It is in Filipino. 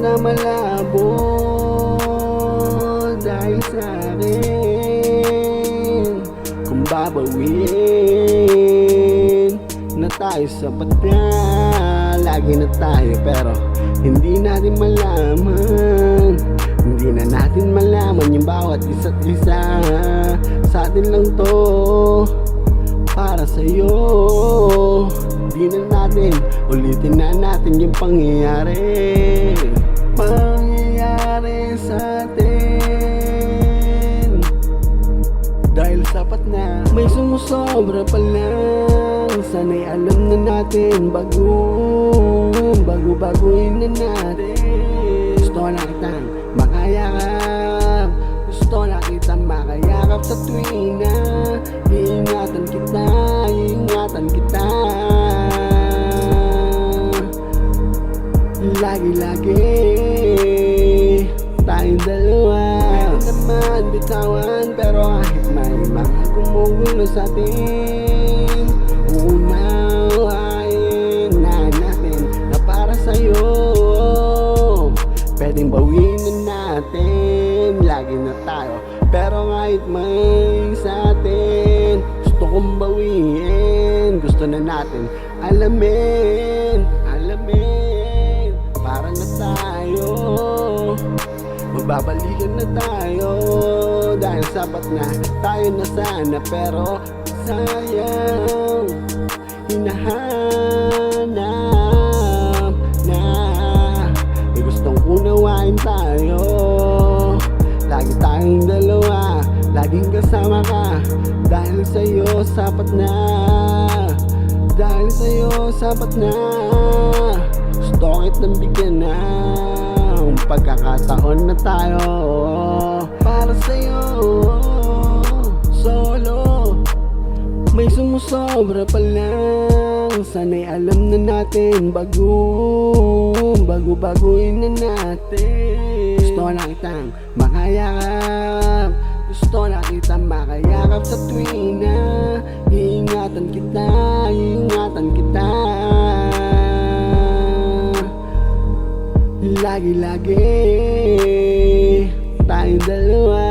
na malabo dahil sa akin. Kung babawiin na tayo sapat na, lagi na tayo pero hindi natin malaman. Hindi na natin malaman yung bawat isa't isa. Sa atin lang to, para sa'yo. Di na natin, ulitin na natin yung pangyayari. Pangyayari sa atin. Dahil sapat na, may sumusobra pa lang. Sana'y alam na natin, bago-baguhin na natin. Gusto na kitang makayakap, gusto na kitang makayakap sa tuwing na iingatan kita, iingatan kita. Lagi-lagi tayong dalawa. Meron naman bitawan, pero kahit may mga gumugulo sa atin, uunawain na natin na para sa'yo. Pwedeng bawiin na natin, lagi na tayo. Pero kahit may sa atin, gusto kong bawiin. Gusto na natin alamin, para na tayo. Magbabalikan na tayo, dahil sapat na tayo na sana. Pero sayang, hinahanap na may gustong unawain tayo. Lagi tayong dalawa, laging kasama ka. Dahil sa'yo sapat na, dahil sa'yo sapat na. Gusto kitang bigyan ng pagkakataon na tayo. Para sa'yo, solo. May sumusobra pa lang. Sana'y alam na natin, bago-baguhin na natin. Gusto na kitang makayakap, gusto na kitang makayakap sa tuwing na iingatan kita, iingatan kita. Lagi-lagi tayong dalawa.